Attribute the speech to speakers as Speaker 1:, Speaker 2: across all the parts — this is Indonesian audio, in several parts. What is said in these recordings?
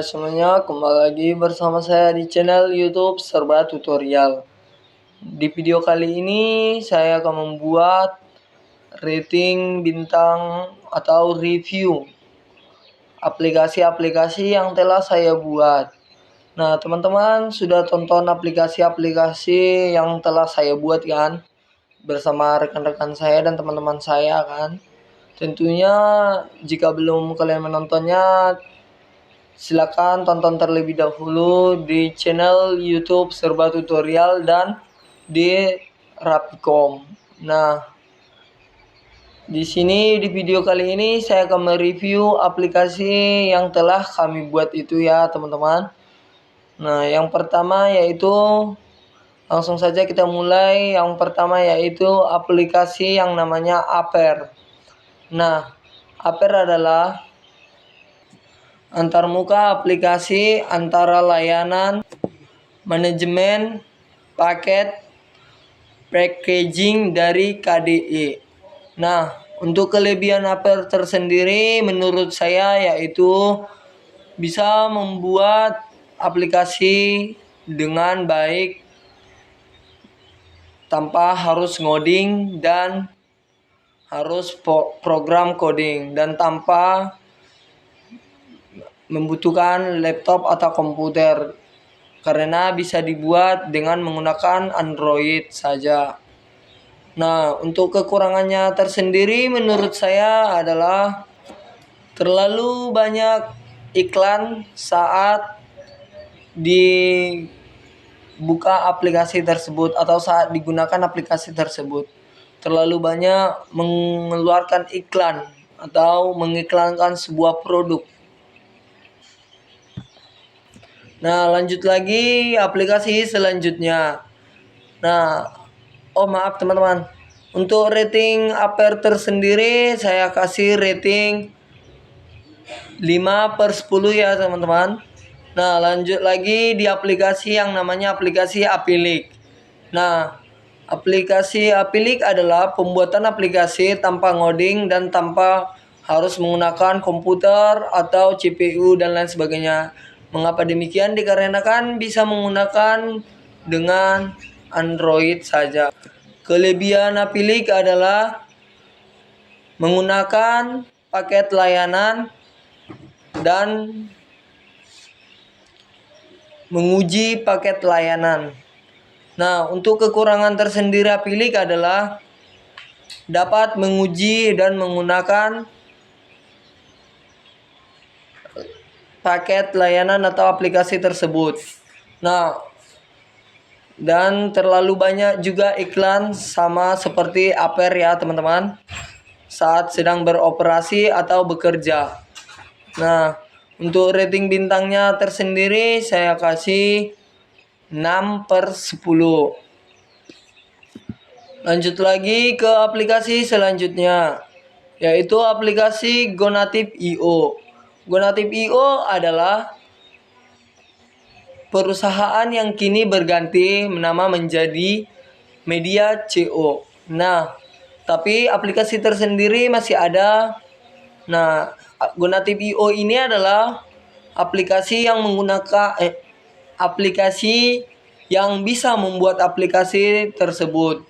Speaker 1: Hai semuanya, kembali lagi bersama saya di channel YouTube Serba Tutorial. Di video kali ini saya akan membuat rating bintang atau review aplikasi-aplikasi yang telah saya buat. Nah, teman-teman sudah tonton aplikasi-aplikasi yang telah saya buat kan? Bersama rekan-rekan saya dan teman-teman saya kan? Tentunya jika belum kalian menontonnya, silakan tonton terlebih dahulu di channel YouTube Serba Tutorial dan di Rapicom. Nah, di sini di video kali ini saya akan mereview aplikasi yang telah kami buat itu ya, teman-teman. Nah, yang pertama yaitu langsung saja kita mulai. Yang pertama yaitu aplikasi yang namanya Aper. Nah, Aper adalah antarmuka aplikasi antara layanan manajemen paket packaging dari KDE. Nah, untuk kelebihan Aper tersendiri menurut saya yaitu bisa membuat aplikasi dengan baik tanpa harus ngoding dan harus program coding dan tanpa membutuhkan laptop atau komputer karena bisa dibuat dengan menggunakan Android saja. Nah, untuk kekurangannya tersendiri menurut saya adalah terlalu banyak iklan saat dibuka aplikasi tersebut atau saat digunakan aplikasi tersebut. Terlalu banyak mengeluarkan iklan atau mengiklankan sebuah produk. Nah, lanjut lagi aplikasi selanjutnya. Nah, maaf teman-teman. Untuk rating Aper tersendiri saya kasih rating 5/10 ya teman-teman. Nah, lanjut lagi di aplikasi yang namanya aplikasi Apilik. Nah, aplikasi Apilik adalah pembuatan aplikasi tanpa ngoding dan tanpa harus menggunakan komputer atau CPU dan lain sebagainya. Mengapa demikian? Dikarenakan bisa menggunakan dengan Android saja. Kelebihan Apilik adalah menggunakan paket layanan dan menguji paket layanan. Nah, untuk kekurangan tersendiri Apilik adalah dapat menguji dan menggunakan paket layanan atau aplikasi tersebut. Nah, dan terlalu banyak juga iklan sama seperti Aper ya teman-teman saat sedang beroperasi atau bekerja. Nah, untuk rating bintangnya tersendiri saya kasih 6/10. Lanjut lagi ke aplikasi selanjutnya, yaitu aplikasi Gonative.io. Gonative.io adalah perusahaan yang kini berganti nama menjadi Media.co. Nah, tapi aplikasi tersendiri masih ada. Nah, Gonative.io ini adalah aplikasi yang aplikasi yang bisa membuat aplikasi tersebut.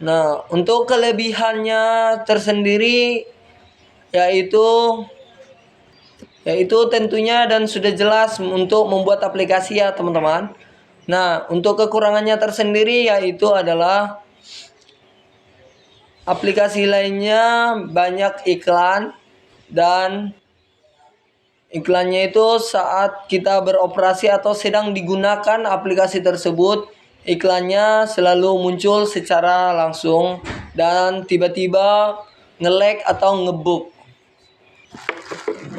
Speaker 1: Nah, untuk kelebihannya tersendiri yaitu tentunya dan sudah jelas untuk membuat aplikasi ya teman-teman. Nah, untuk kekurangannya tersendiri yaitu adalah aplikasi lainnya banyak iklan dan iklannya itu saat kita beroperasi atau sedang digunakan aplikasi tersebut, iklannya selalu muncul secara langsung dan tiba-tiba nge-lag atau ngebug.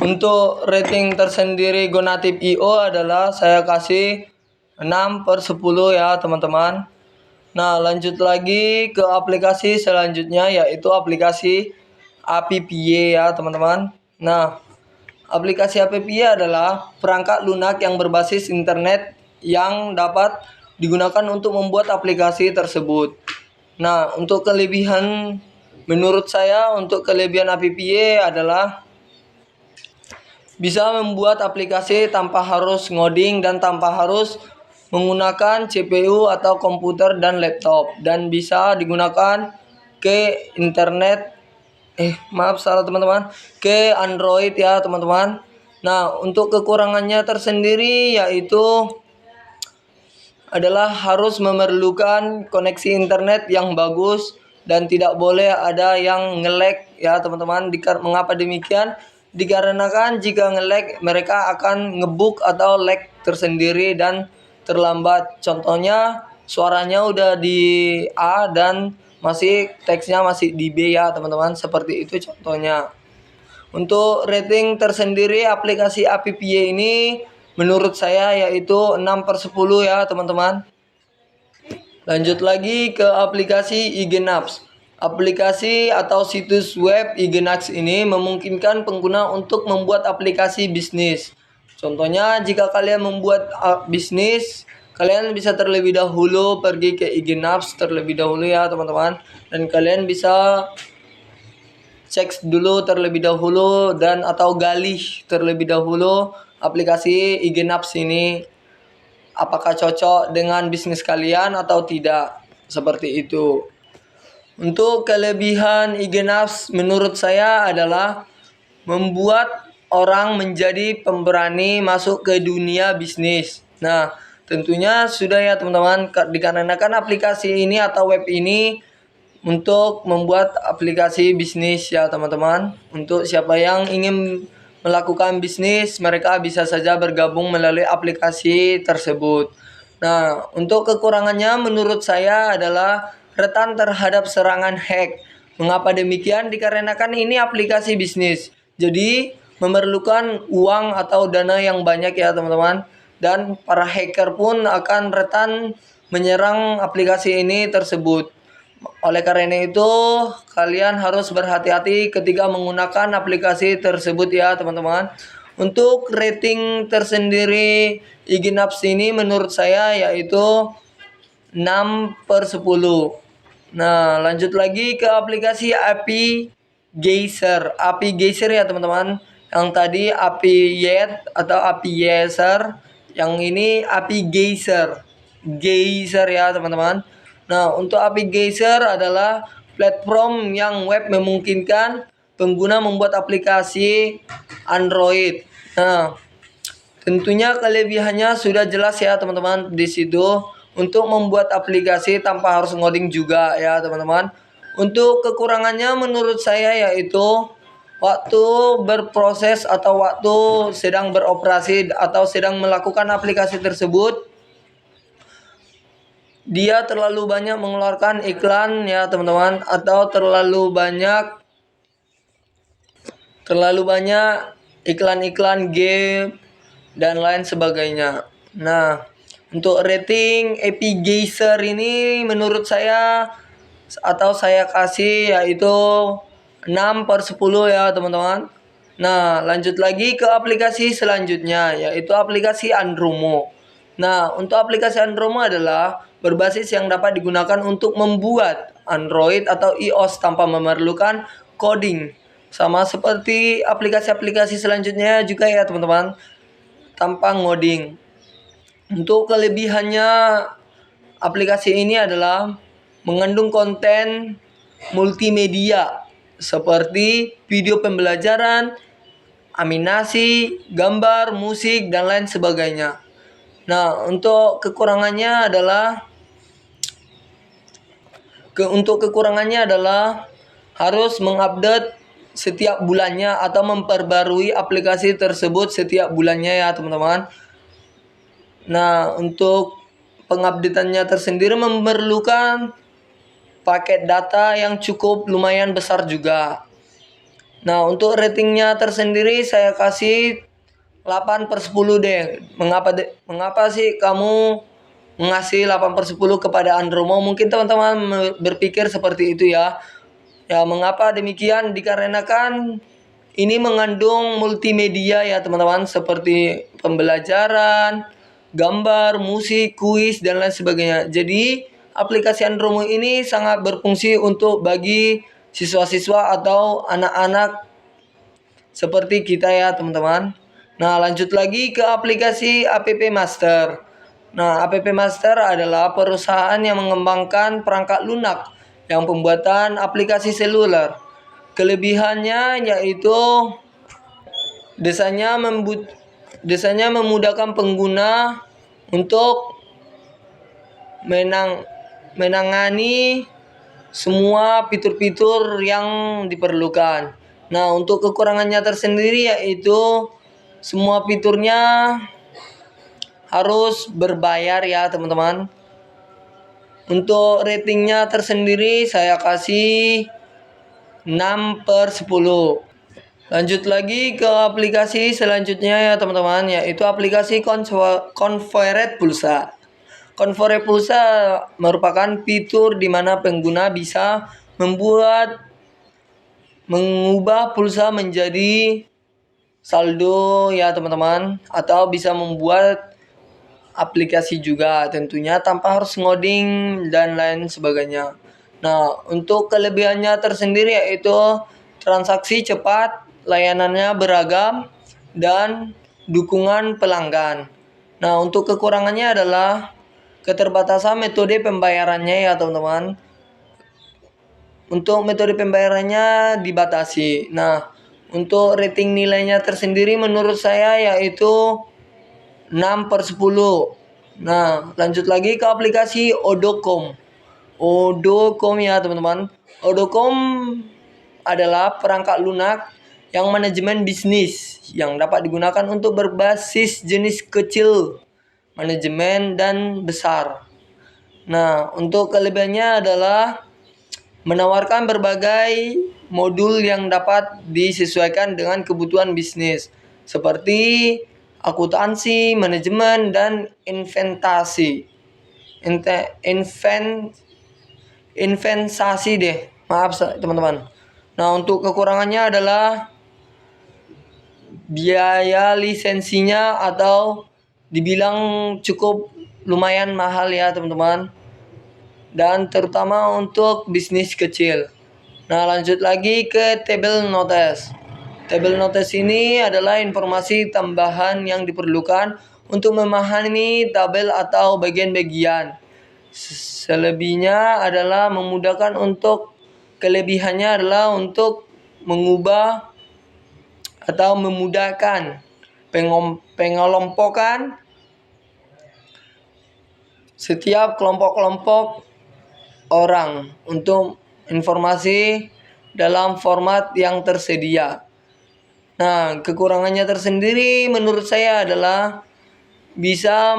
Speaker 1: Untuk rating tersendiri Gonative.io adalah saya kasih 6/10 ya teman-teman. Nah, lanjut lagi ke aplikasi selanjutnya yaitu aplikasi Appy ya teman-teman. Nah, aplikasi Appy adalah perangkat lunak yang berbasis internet yang dapat digunakan untuk membuat aplikasi tersebut. Nah, untuk kelebihan menurut saya untuk kelebihan Appy adalah bisa membuat aplikasi tanpa harus ngoding dan tanpa harus menggunakan CPU atau komputer dan laptop, dan bisa digunakan ke internet maaf salah teman-teman, ke Android ya teman-teman. Nah, untuk kekurangannya tersendiri yaitu adalah harus memerlukan koneksi internet yang bagus dan tidak boleh ada yang nge-lag ya teman-teman. Mengapa demikian? Dikarenakan jika nge-lag mereka akan ngebug atau lag tersendiri dan terlambat. Contohnya suaranya udah di A dan masih teksnya masih di B ya teman-teman. Seperti itu contohnya. Untuk rating tersendiri aplikasi AppY ini menurut saya yaitu 6/10 ya teman-teman. Lanjut lagi ke aplikasi IG Naps. Aplikasi atau situs web IG Naps ini memungkinkan pengguna untuk membuat aplikasi bisnis. Contohnya jika kalian membuat bisnis, kalian bisa terlebih dahulu pergi ke IG Naps terlebih dahulu ya teman-teman. Dan kalian bisa cek dulu terlebih dahulu dan atau galih terlebih dahulu aplikasi IG Naps ini apakah cocok dengan bisnis kalian atau tidak, seperti itu. Untuk kelebihan IG Naps menurut saya adalah membuat orang menjadi pemberani masuk ke dunia bisnis. Nah, tentunya sudah ya teman-teman, dikarenakan aplikasi ini atau web ini untuk membuat aplikasi bisnis ya teman-teman. Untuk siapa yang ingin melakukan bisnis, mereka bisa saja bergabung melalui aplikasi tersebut. Nah, untuk kekurangannya menurut saya adalah rentan terhadap serangan hack. Mengapa demikian? Dikarenakan ini aplikasi bisnis. Jadi memerlukan uang atau dana yang banyak ya teman-teman. Dan para hacker pun akan rentan menyerang aplikasi ini tersebut. Oleh karena itu, kalian harus berhati-hati ketika menggunakan aplikasi tersebut ya teman-teman. Untuk rating tersendiri IG Naps ini menurut saya yaitu 6/10. Nah, lanjut lagi ke aplikasi API Geyser. API Geyser ya teman-teman. Yang tadi API Yet atau API Geyser. Yang ini API Geyser. Geyser ya teman-teman. Nah, untuk API Geyser adalah platform yang web memungkinkan pengguna membuat aplikasi Android. Nah, tentunya kelebihannya sudah jelas ya teman-teman di situ. Untuk membuat aplikasi tanpa harus ngoding juga ya teman-teman. Untuk kekurangannya menurut saya yaitu waktu berproses atau waktu sedang beroperasi atau sedang melakukan aplikasi tersebut, dia terlalu banyak mengeluarkan iklan ya teman-teman, atau terlalu banyak iklan-iklan game dan lain sebagainya. Nah, untuk rating API Geyser ini menurut saya atau saya kasih yaitu 6/10 ya teman-teman. Nah, lanjut lagi ke aplikasi selanjutnya yaitu aplikasi Andromo. Nah, untuk aplikasi Andromo adalah berbasis yang dapat digunakan untuk membuat Android atau iOS tanpa memerlukan coding. Sama seperti aplikasi-aplikasi selanjutnya juga ya teman-teman, tanpa ngoding. Untuk kelebihannya aplikasi ini adalah mengandung konten multimedia seperti video pembelajaran, animasi, gambar, musik, dan lain sebagainya. Nah, untuk kekurangannya adalah harus mengupdate setiap bulannya atau memperbarui aplikasi tersebut setiap bulannya ya teman-teman. Nah, untuk pengupdateannya tersendiri memerlukan paket data yang cukup lumayan besar juga. Nah, untuk ratingnya tersendiri saya kasih 8/10 deh. Mengapa sih kamu ngasih 8/10 kepada Andromo? Mungkin teman-teman berpikir seperti itu ya. Ya, mengapa demikian? Dikarenakan ini mengandung multimedia ya teman-teman, seperti pembelajaran, gambar, musik, kuis, dan lain sebagainya. Jadi aplikasi Andromo ini sangat berfungsi untuk bagi siswa-siswa atau anak-anak seperti kita ya teman-teman. Nah, lanjut lagi ke aplikasi App Master. Nah, App Master adalah perusahaan yang mengembangkan perangkat lunak yang pembuatan aplikasi seluler. Kelebihannya yaitu desanya desanya memudahkan pengguna untuk menangani semua fitur-fitur yang diperlukan. Nah, untuk kekurangannya tersendiri yaitu semua fiturnya harus berbayar ya teman-teman. Untuk ratingnya tersendiri saya kasih 6/10. Lanjut lagi ke aplikasi selanjutnya ya teman-teman, yaitu aplikasi Convert Pulsa. Convert Pulsa merupakan fitur di mana pengguna bisa mengubah pulsa menjadi saldo ya teman-teman, atau bisa membuat aplikasi juga tentunya tanpa harus ngoding dan lain sebagainya. Nah, untuk kelebihannya tersendiri yaitu transaksi cepat, layanannya beragam, dan dukungan pelanggan. Nah, untuk kekurangannya adalah keterbatasan metode pembayarannya ya teman-teman. Untuk metode pembayarannya dibatasi. Nah, untuk rating nilainya tersendiri menurut saya yaitu 6/10. Nah, lanjut lagi ke aplikasi Odocom. Odocom ya teman-teman. Odocom adalah perangkat lunak yang manajemen bisnis yang dapat digunakan untuk berbasis jenis kecil, manajemen, dan besar. Nah, untuk kelebihannya adalah menawarkan berbagai modul yang dapat disesuaikan dengan kebutuhan bisnis, seperti akuntansi, manajemen, dan inventasi. Investasi deh, maaf teman-teman. Nah, untuk kekurangannya adalah biaya lisensinya atau dibilang cukup lumayan mahal ya teman-teman, dan terutama untuk bisnis kecil. Nah, lanjut lagi ke table notice. Table notice ini adalah informasi tambahan yang diperlukan untuk memahami tabel atau bagian-bagian. Selebihnya adalah memudahkan kelebihannya adalah untuk mengubah atau memudahkan pengelompokan setiap kelompok-kelompok orang untuk informasi dalam format yang tersedia. Nah, kekurangannya tersendiri menurut saya adalah bisa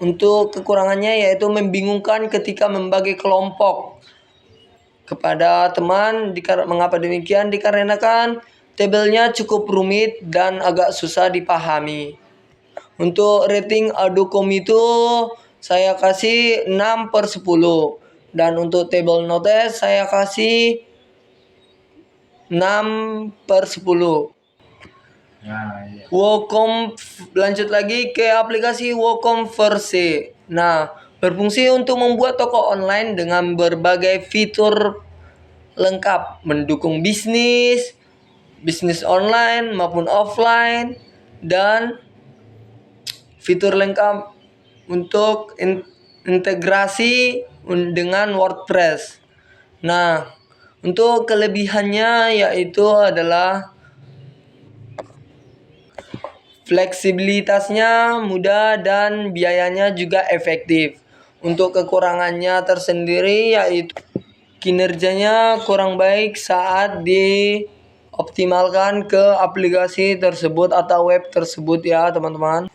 Speaker 1: untuk kekurangannya yaitu membingungkan ketika membagi kelompok kepada teman. Mengapa demikian? Dikarenakan tabelnya cukup rumit dan agak susah dipahami. Untuk rating Odocom itu saya kasih 6/10. Dan untuk table notice saya kasih 6/10. Wacom, lanjut lagi ke aplikasi WooCommerce. Nah, berfungsi untuk membuat toko online dengan berbagai fitur lengkap, mendukung bisnis online maupun offline, dan fitur lengkap untuk integrasi dengan WordPress. Nah, untuk kelebihannya yaitu adalah fleksibilitasnya mudah dan biayanya juga efektif. Untuk kekurangannya tersendiri yaitu kinerjanya kurang baik saat dioptimalkan ke aplikasi tersebut atau web tersebut ya teman-teman.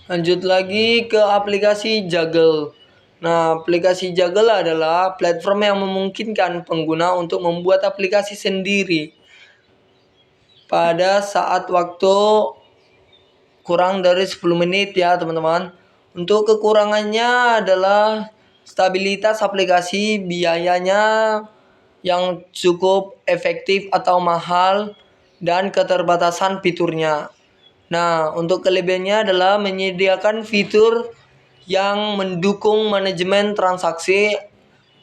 Speaker 1: Lanjut lagi ke aplikasi Juggle. Nah, aplikasi Juggle adalah platform yang memungkinkan pengguna untuk membuat aplikasi sendiri pada saat waktu kurang dari 10 menit ya teman-teman. Untuk kekurangannya adalah stabilitas aplikasi, biayanya yang cukup efektif atau mahal, dan keterbatasan fiturnya. Nah, untuk kelebihannya adalah menyediakan fitur yang mendukung manajemen transaksi,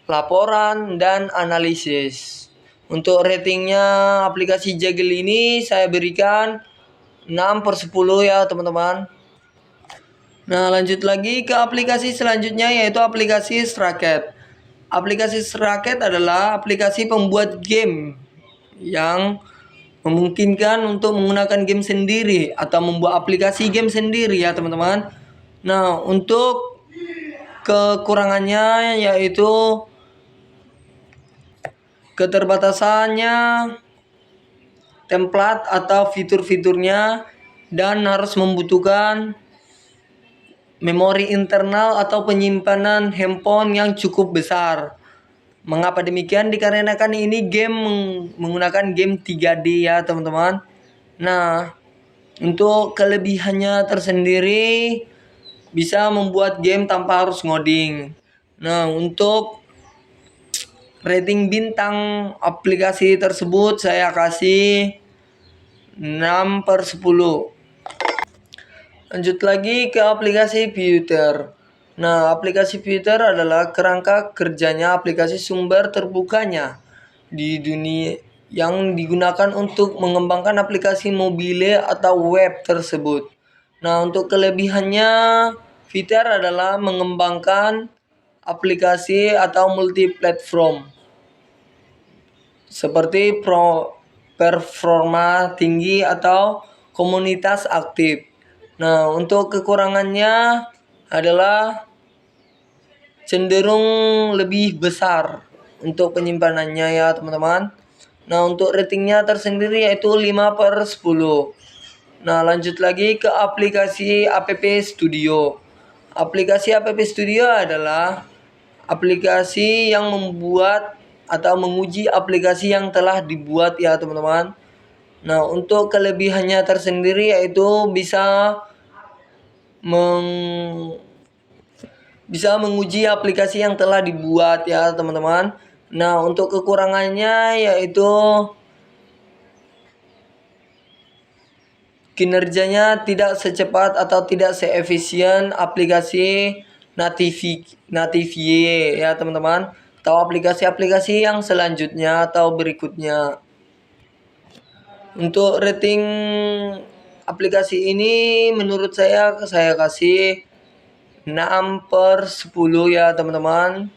Speaker 1: laporan, dan analisis. Untuk ratingnya aplikasi Jaggle ini saya berikan 6/10 ya teman-teman. Nah, lanjut lagi ke aplikasi selanjutnya, yaitu aplikasi Straket. Aplikasi Straket adalah aplikasi pembuat game yang memungkinkan untuk menggunakan game sendiri atau membuat aplikasi game sendiri ya teman-teman. Nah, untuk kekurangannya yaitu keterbatasannya template atau fitur-fiturnya, dan harus membutuhkan memori internal atau penyimpanan handphone yang cukup besar. Mengapa demikian? Dikarenakan ini game menggunakan game 3D ya teman-teman. Nah, untuk kelebihannya tersendiri bisa membuat game tanpa harus ngoding. Nah, untuk rating bintang aplikasi tersebut saya kasih 6/10. Lanjut lagi ke aplikasi Pewter. Nah, aplikasi Pewter adalah kerangka kerjanya aplikasi sumber terbukanya di dunia yang digunakan untuk mengembangkan aplikasi mobile atau web tersebut. Nah, untuk kelebihannya, Pewter adalah mengembangkan aplikasi atau multi-platform seperti performa tinggi atau komunitas aktif. Nah, untuk kekurangannya adalah cenderung lebih besar untuk penyimpanannya ya teman-teman. Nah, untuk ratingnya tersendiri yaitu 5/10. Nah, lanjut lagi ke aplikasi App Studio. Aplikasi App Studio adalah aplikasi yang membuat atau menguji aplikasi yang telah dibuat ya teman-teman. Nah, untuk kelebihannya tersendiri yaitu bisa menguji aplikasi yang telah dibuat ya teman-teman. Nah, untuk kekurangannya yaitu kinerjanya tidak secepat atau tidak seefisien aplikasi Nativie ya teman-teman, atau aplikasi-aplikasi yang selanjutnya atau berikutnya. Untuk rating aplikasi ini menurut saya kasih 6/10 ya teman-teman.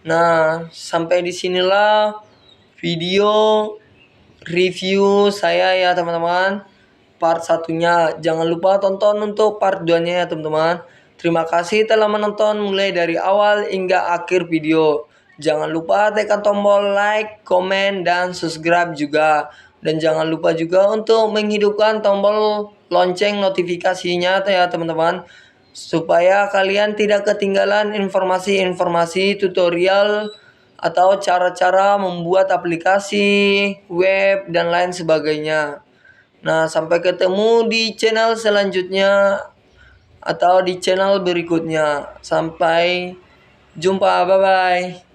Speaker 1: Nah, sampai disinilah video review saya ya teman-teman. Part satunya, jangan lupa tonton untuk part 2-nya ya teman-teman. Terima kasih telah menonton mulai dari awal hingga akhir video. Jangan lupa tekan tombol like, komen, dan subscribe juga. Dan jangan lupa juga untuk menghidupkan tombol lonceng notifikasinya ya teman-teman, supaya kalian tidak ketinggalan informasi-informasi tutorial atau cara-cara membuat aplikasi, web, dan lain sebagainya. Nah, sampai ketemu di channel selanjutnya atau di channel berikutnya. Sampai jumpa, bye-bye.